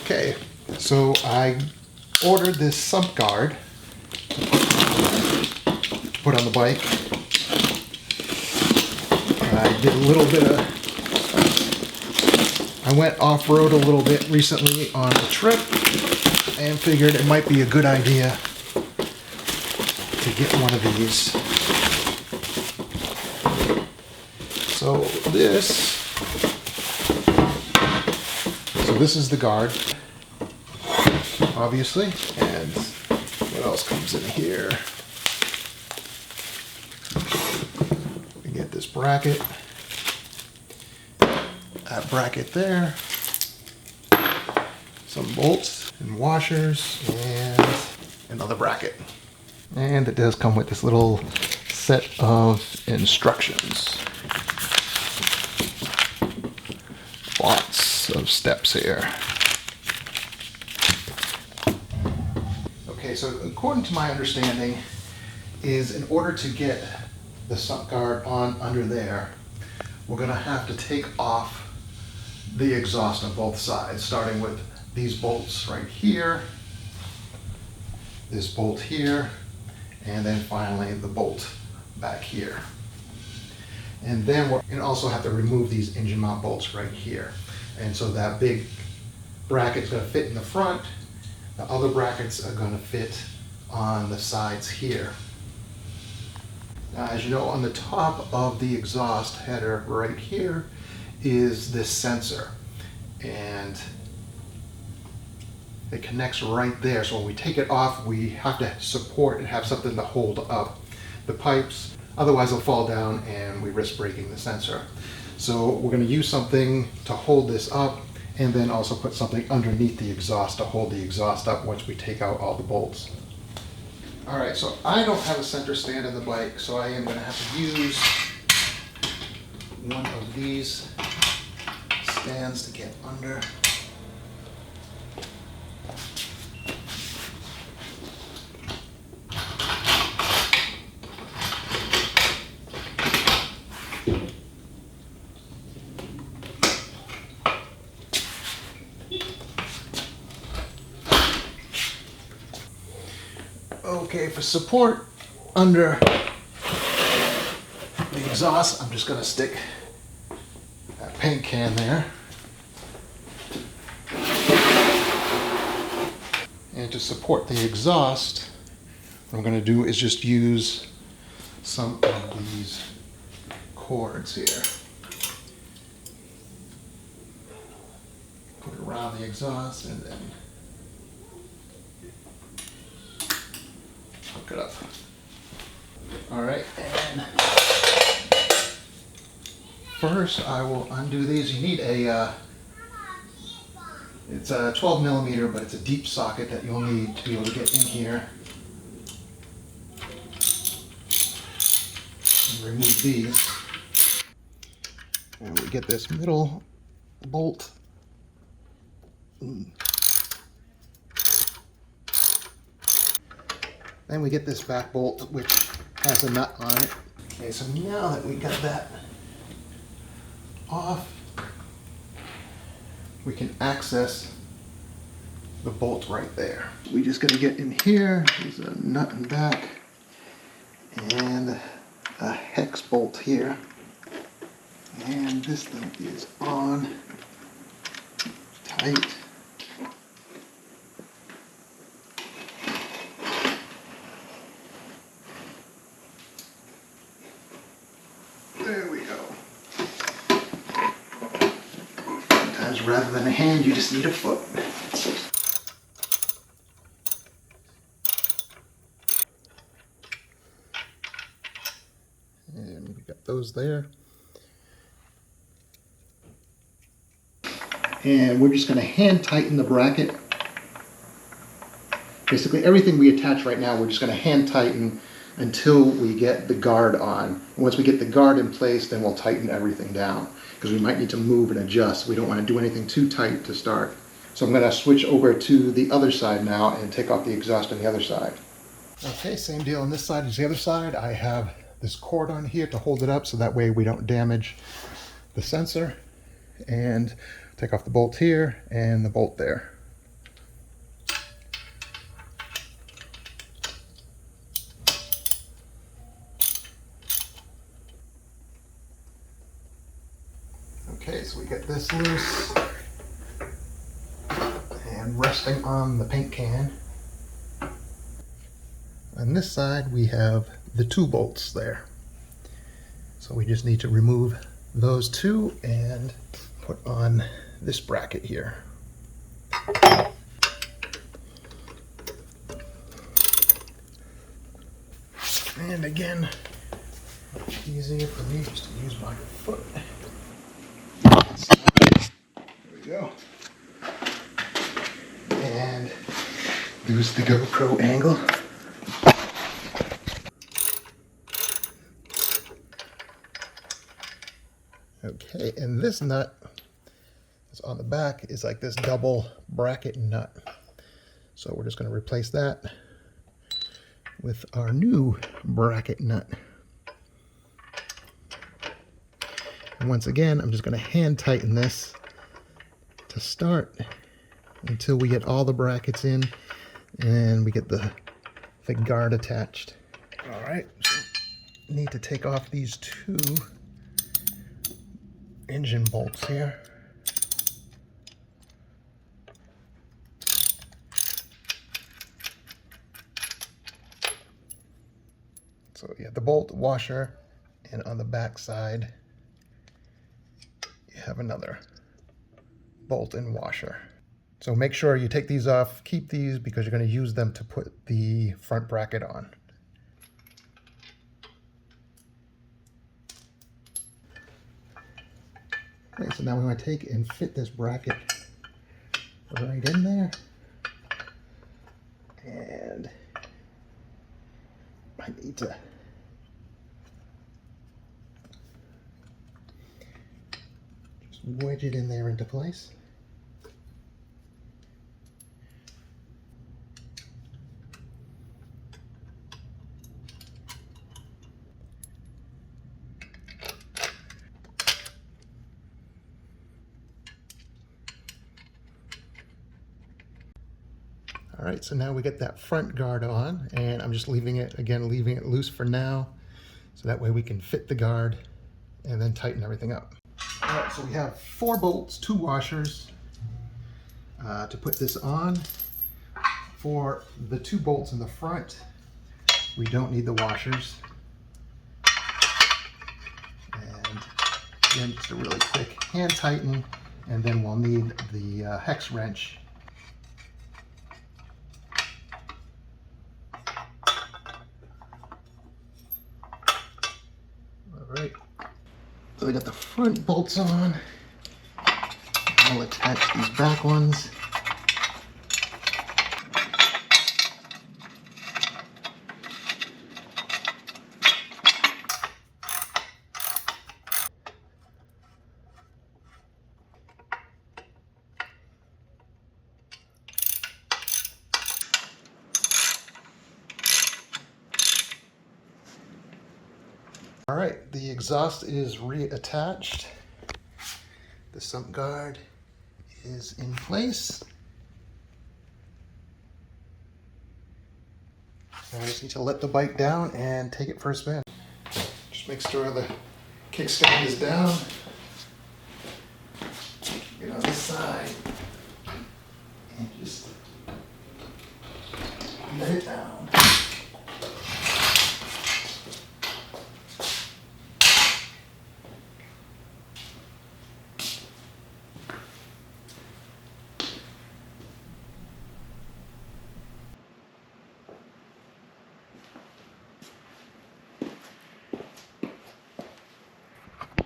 Okay, so I ordered this sump guard to put on the bike. I did a little bit of, I went off-road a little bit recently on a trip and figured it might be a good idea to get one of these. So this is the guard, obviously, and what else comes in here? We get this bracket, that bracket there, some bolts and washers, and another bracket. And it does come with this little set of instructions. Lots of steps here. Okay, so according to my understanding is in order to get the sump guard on under there, we're gonna have to take off the exhaust on both sides, starting with these bolts right here, this bolt here, and then finally the bolt back here. And then we're going to also have to remove these engine mount bolts right here. And so that big bracket is going to fit in the front. The other brackets are going to fit on the sides here. Now, as you know, on the top of the exhaust header right here is this sensor. And it connects right there. So when we take it off, we have to support and have something to hold up the pipes. Otherwise they'll fall down and we risk breaking the sensor. So we're going to use something to hold this up and then also put something underneath the exhaust to hold the exhaust up once we take out all the bolts. Alright, so I don't have a center stand in the bike, so I am going to have to use one of these stands to get under. Okay, for support under the exhaust, I'm just going to stick that paint can there. And to support the exhaust, what I'm going to do is just use some of these cords here. Put it around the exhaust and then hook it up. All right, and first I will undo these. You need a, it's a 12 millimeter, but it's a deep socket that you'll need to be able to get in here. And remove these. And we get this middle bolt. Then we get this back bolt, which has a nut on it. Okay, so now that we got that off, we can access the bolt right there. We just gotta get in here. There's a nut in back and a hex bolt here. And this thing is on tight. There we go. Sometimes rather than a hand, you just need a foot. And we got those there. And we're just going to hand tighten the bracket. Basically everything we attach right now, we're just going to hand tighten until we get the guard on. And once we get the guard in place, then we'll tighten everything down, because we might need to move and adjust. We don't want to do anything too tight to start. So I'm going to switch over to the other side now and take off the exhaust on the other side. Okay, same deal on this side as the other side. I have this cord on here to hold it up so that way we don't damage the sensor. And take off the bolt here and the bolt there. get this loose and resting on the paint can. On this side we have the 2 bolts there. So we just need to remove those 2 and put on this bracket here. And again, easier for me just to use my foot. There we go. And there's the GoPro angle. Okay, and this nut is on the back is like this double bracket nut. So we're just going to replace that with our new bracket nut. And once again, I'm just going to hand tighten this to start until we get all the brackets in and we get the guard attached. All right, so need to take off these 2 engine bolts here. So you have the bolt washer, and on the back side you have another bolt and washer. So make sure you take these off, keep these because you're going to use them to put the front bracket on. Okay, so now we want to take and fit this bracket right in there. And I need to just wedge it in there into place. All right, so now we get that front guard on, and I'm just leaving it loose for now, so that way we can fit the guard and then tighten everything up. All right, so we have 4 bolts, 2 washers to put this on. For the 2 bolts in the front, we don't need the washers. And again, just a really quick hand tighten, and then we'll need the hex wrench. Right. So we got the front bolts on. I'll attach these back ones. All right, the exhaust is reattached. The sump guard is in place. I just need to let the bike down and take it for a spin. Just make sure the kickstand is down. Get on this side and just